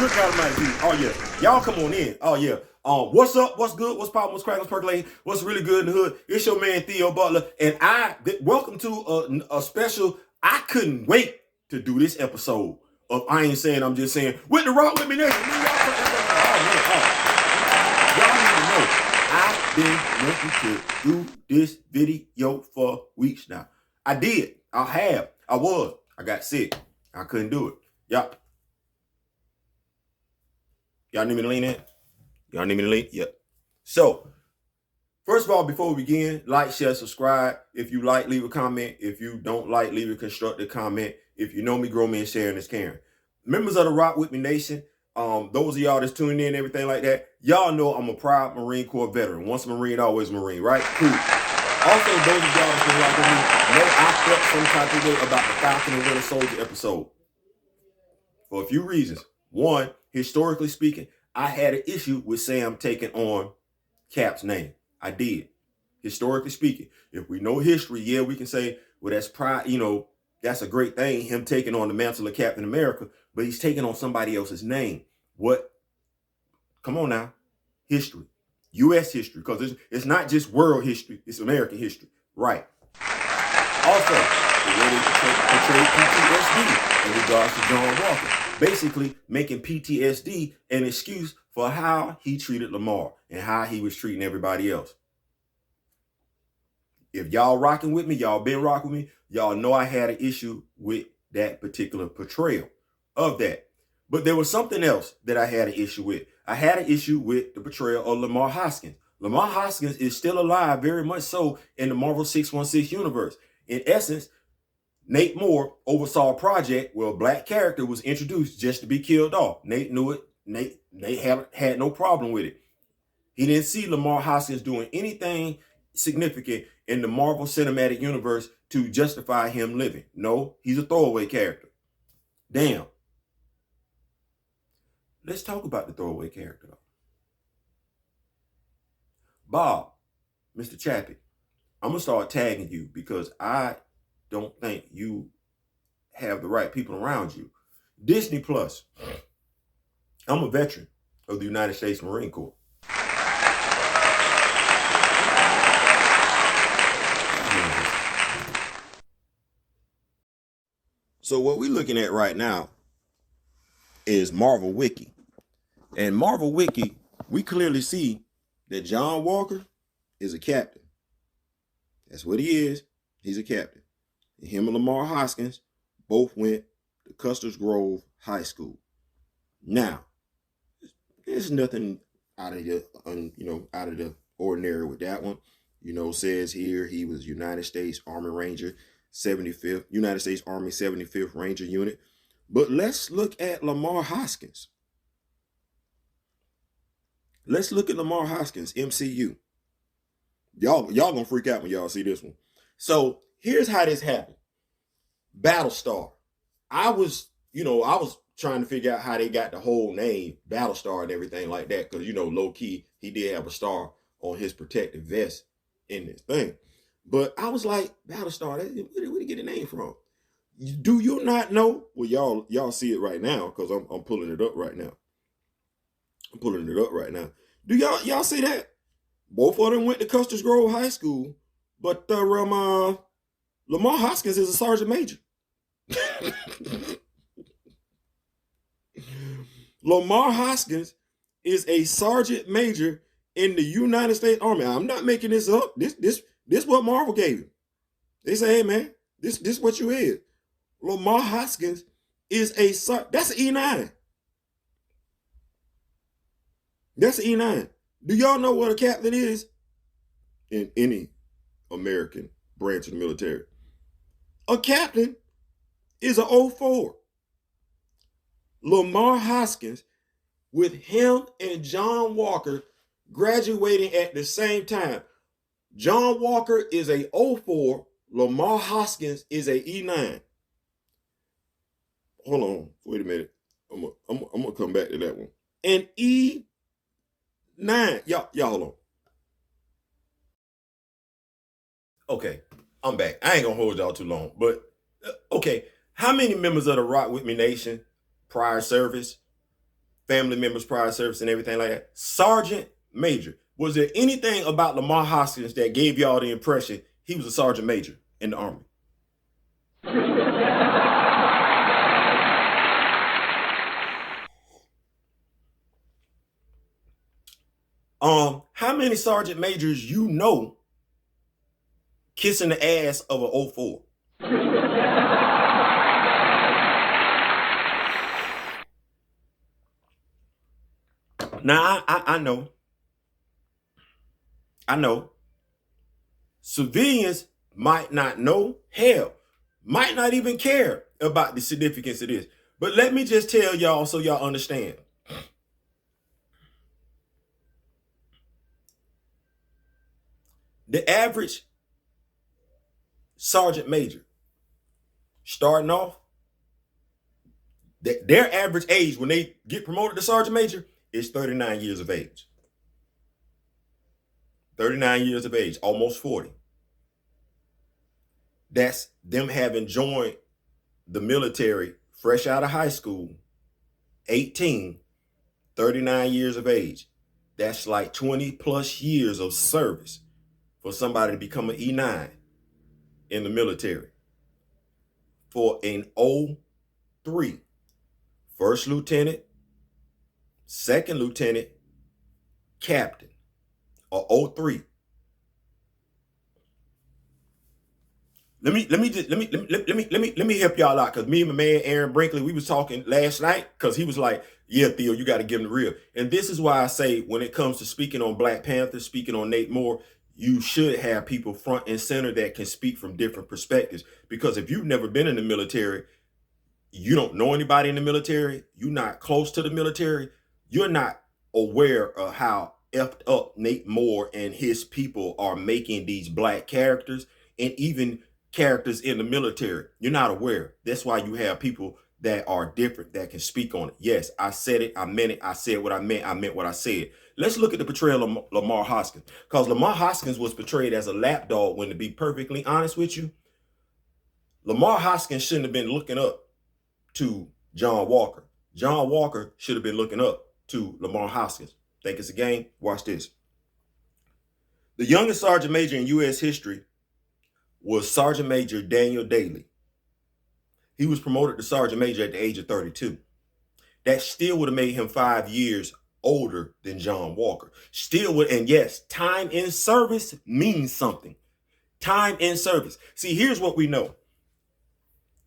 Good God Almighty. Oh yeah, y'all come on in. Oh yeah. What's up? What's good? What's poppin'? What's crackin'? What's percolating? What's really good in the hood? It's your man Theo Butler, and welcome to a special. I couldn't wait to do this episode of I Ain't Saying, I'm Just Saying with the Rock With Me Nation. Y'all need to know I've been wanting to do this video for weeks now. I did. I got sick. I couldn't do it. Y'all need me to lean in? Y'all need me to lean? Yep. So, first of all, before we begin, like, share, subscribe. If you like, leave a comment. If you don't like, leave a constructive comment. If you know me, grow me, and sharing is caring. Members of the Rock With Me Nation, those of y'all that's tuning in and everything like that, y'all know I'm a proud Marine Corps veteran. Once a Marine, always a Marine, right? Cool. Also, those of y'all that's been rocking with me know I felt some type of way about the Falcon and Winter Soldier episode. For a few reasons. One, historically speaking, I had an issue with Sam taking on Cap's name. I did. Historically speaking. If we know history, yeah, we can say, well, that's pride, that's a great thing, him taking on the mantle of Captain America, but he's taking on somebody else's name. What? Come on now. History. U.S. history, because it's not just world history, it's American history. Right. Also, the way they portrayed PTSD in regards to John Walker. Basically making PTSD an excuse for how he treated Lamar and how he was treating everybody else. If y'all rocking with me, y'all been rocking with me, y'all know I had an issue with that particular portrayal of that. But there was something else that I had an issue with. I had an issue with the portrayal of Lamar Hoskins. Lamar Hoskins is still alive, very much so, in the Marvel 616 universe. In essence, Nate Moore oversaw a project where a black character was introduced just to be killed off. Nate knew it. Nate had no problem with it. He didn't see Lamar Hoskins doing anything significant in the Marvel Cinematic Universe to justify him living. No, he's a throwaway character. Damn. Let's talk about the throwaway character, though. Bob, Mr. Chappie, I'm going to start tagging you because I don't think you have the right people around you. Disney Plus. I'm a veteran of the United States Marine Corps. So what we're looking at right now is Marvel Wiki. And Marvel Wiki, we clearly see that John Walker is a captain. That's what he is. He's a captain. And him and Lamar Hoskins both went to Custer's Grove High School. Now, there's nothing out of the ordinary with that one. Says here he was United States Army Ranger 75th, United States Army 75th Ranger Unit. But let's look at Lamar Hoskins. Let's look at Lamar Hoskins, MCU. Y'all gonna freak out when y'all see this one. So here's how this happened. Battlestar. I was trying to figure out how they got the whole name Battlestar and everything like that. Because, low key, he did have a star on his protective vest in this thing. But I was like, Battlestar, where did he get the name from? Do you not know? Well, y'all see it right now because I'm pulling it up right now. Do y'all see that? Both of them went to Custer's Grove High School, but Lamar Hoskins is a sergeant major. Lamar Hoskins is a sergeant major in the United States Army. I'm not making this up. This what Marvel gave him. They say, hey man, this what you is. Lamar Hoskins is that's an E9. That's an E9. Do y'all know what a captain is? In any American branch of the military. A captain is an 04. Lamar Hoskins, with him and John Walker graduating at the same time. John Walker is a 04. Lamar Hoskins is a E9. Hold on. Wait a minute. I'm gonna come back to that one. And E9. Y'all hold on. Okay, I'm back. I ain't gonna hold y'all too long, but okay. How many members of the Rock With Me Nation prior service family members prior service and everything like that. Sergeant Major. Was there anything about Lamar Hoskins that gave y'all the impression he was a sergeant major in the Army? How many sergeant majors you know kissing the ass of an 04? Now, I know. Civilians might not know, hell, might not even care about the significance of this. But let me just tell y'all so y'all understand. The average sergeant major starting off, their average age when they get promoted to sergeant major is 39 years of age. 39 years of age, almost 40. That's them having joined the military fresh out of high school, 18, 39 years of age. That's like 20 plus years of service for somebody to become an E9 in the military. For an 03, first lieutenant, second lieutenant, captain, or 03. Let me help y'all out, because me and my man Aaron Brinkley, we was talking last night, because he was like, yeah, Theo, you got to give him the real. And this is why I say, when it comes to speaking on Black Panther, speaking on Nate Moore, you should have people front and center that can speak from different perspectives. Because if you've never been in the military, you don't know anybody in the military, you're not close to the military, you're not aware of how effed up Nate Moore and his people are making these Black characters, and even characters in the military. You're not aware. That's why you have people that are different that can speak on it. Yes, I said it, I meant it, I said what I meant what I said. Let's look at the portrayal of Lamar Hoskins, because Lamar Hoskins was portrayed as a lapdog when, to be perfectly honest with you, Lamar Hoskins shouldn't have been looking up to John Walker. John Walker should have been looking up to Lamar Hoskins. Think it's a game? Watch this. The youngest sergeant major in U.S. history was Sergeant Major Daniel Daly. He was promoted to sergeant major at the age of 32. That still would have made him 5 years older than John Walker. Still would, and yes, time in service means something. Time in service. See, here's what we know.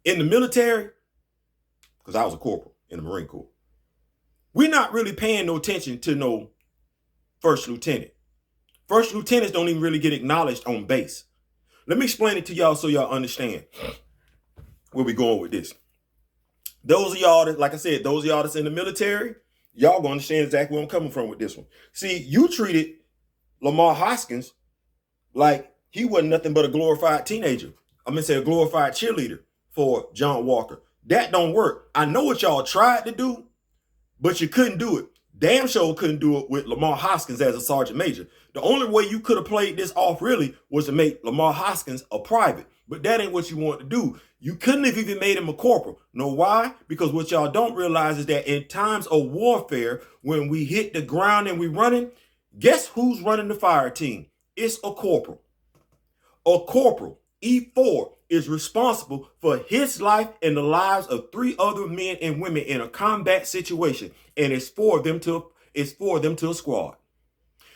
In the military, because I was a corporal in the Marine Corps, we're not really paying no attention to no first lieutenant. First lieutenants don't even really get acknowledged on base. Let me explain it to y'all so y'all understand where we going with this. Those of y'all that, like I said, those of y'all that's in the military, y'all gonna understand exactly where I'm coming from with this one. See, you treated Lamar Hoskins like he wasn't nothing but a glorified teenager. I'm gonna say a glorified cheerleader for John Walker. That don't work. I know what y'all tried to do, but you couldn't do it. Damn sure couldn't do it with Lamar Hoskins as a sergeant major. The only way you could have played this off really was to make Lamar Hoskins a private. But that ain't what you want to do. You couldn't have even made him a corporal. Know why? Because what y'all don't realize is that in times of warfare, when we hit the ground and we running, guess who's running the fire team? It's a corporal. A corporal, E4, is responsible for his life and the lives of 3 other men and women in a combat situation, and it's for them to a squad.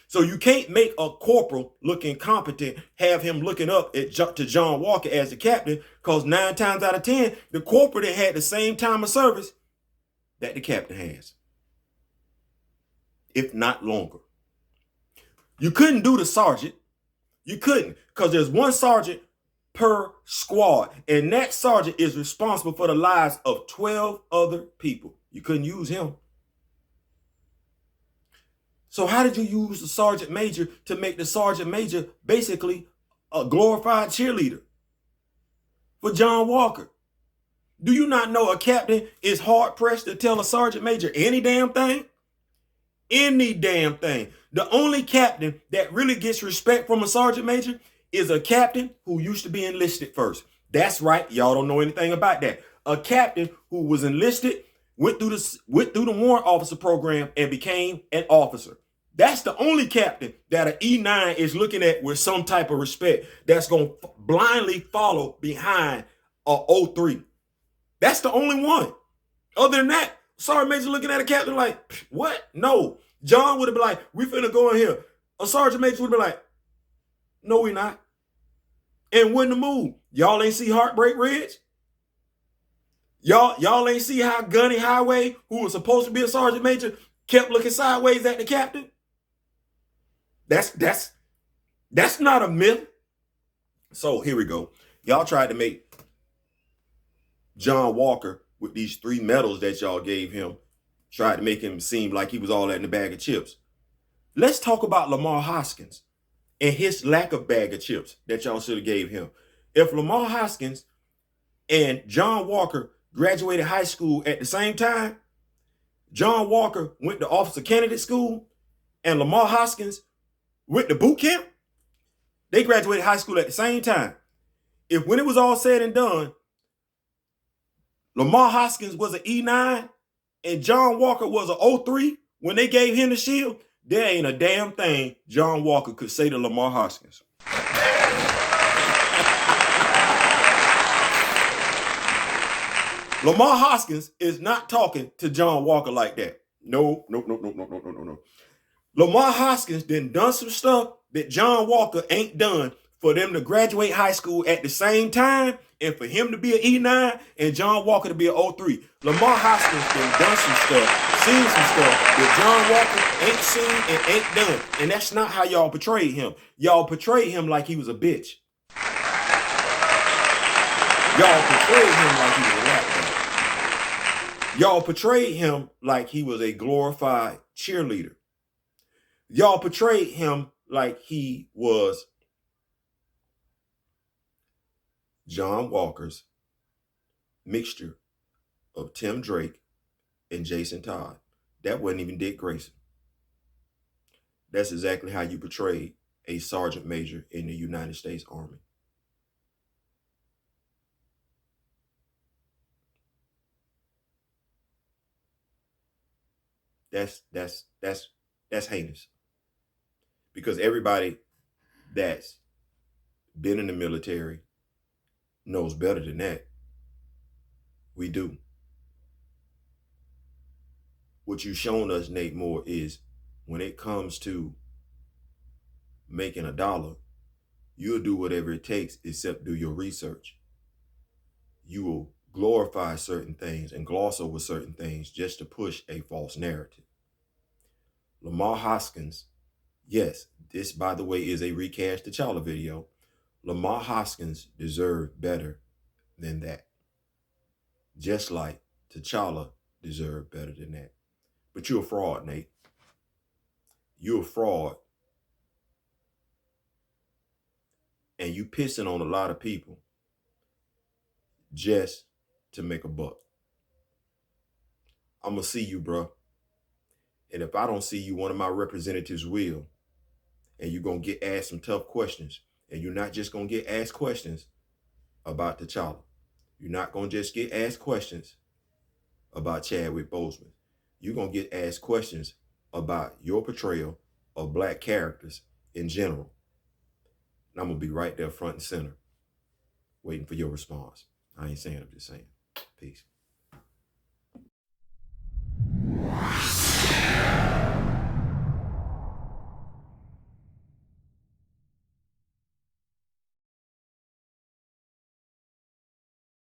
So you can't make a corporal look incompetent, have him looking up to John Walker as the captain, because 9 times out of 10, the corporal that had the same time of service that the captain has, if not longer. You couldn't do the sergeant. You couldn't, because there's 1 sergeant per squad, and that sergeant is responsible for the lives of 12 other people. You couldn't use him. So how did you use the sergeant major to make the sergeant major basically a glorified cheerleader for John Walker? Do you not know a captain is hard pressed to tell a sergeant major any damn thing? Any damn thing. The only captain that really gets respect from a sergeant major is a captain who used to be enlisted first. That's right. Y'all don't know anything about that. A captain who was enlisted, went through the warrant officer program, and became an officer. That's the only captain that an E9 is looking at with some type of respect, that's going to blindly follow behind a 03. That's the only one. Other than that, Sergeant Major looking at a captain like, what? No. John would have been like, we finna go in here. A Sergeant Major would have been like, no, we not. And wouldn't have moved. Y'all ain't see Heartbreak Ridge? Y'all ain't see how Gunny Highway, who was supposed to be a Sergeant Major, kept looking sideways at the captain? That's not a myth. So here we go. Y'all tried to make John Walker, with these 3 medals that y'all gave him, tried to make him seem like he was all that in a bag of chips. Let's talk about Lamar Hoskins and his lack of bag of chips that y'all should have gave him. If Lamar Hoskins and John Walker graduated high school at the same time, John Walker went to officer candidate school, and Lamar Hoskins went to boot camp, they graduated high school at the same time. If when it was all said and done, Lamar Hoskins was an E9 and John Walker was an 03 when they gave him the shield, there ain't a damn thing John Walker could say to Lamar Hoskins. Lamar Hoskins is not talking to John Walker like that. No. Lamar Hoskins done some stuff that John Walker ain't done for them to graduate high school at the same time, and for him to be an E9 and John Walker to be an 03. Lamar Hoskins done some stuff, seen some stuff that John Walker ain't seen and ain't done. And that's not how y'all portrayed him. Y'all portrayed him like he was a bitch. Y'all portrayed him like he was a lapdog. Y'all portrayed him like he was a glorified cheerleader. Y'all portrayed him like he was John Walker's mixture of Tim Drake and Jason Todd. That wasn't even Dick Grayson. That's exactly how you portrayed a sergeant major in the United States Army. That's heinous. Because everybody that's been in the military knows better than that. We do. What you've shown us, Nate Moore, is when it comes to making a dollar, you'll do whatever it takes except do your research. You will glorify certain things and gloss over certain things just to push a false narrative. Lamar Hoskins, yes, this, by the way, is a recast T'Challa video. Lamar Hoskins deserved better than that. Just like T'Challa deserved better than that. But you're a fraud, Nate. You're a fraud. And you pissing on a lot of people just to make a buck. I'm going to see you, bro. And if I don't see you, one of my representatives will. And you're going to get asked some tough questions. And you're not just going to get asked questions about T'Challa. You're not going to just get asked questions about Chadwick Boseman. You're going to get asked questions about your portrayal of black characters in general. And I'm going to be right there front and center waiting for your response. I ain't saying, I'm just saying. Peace.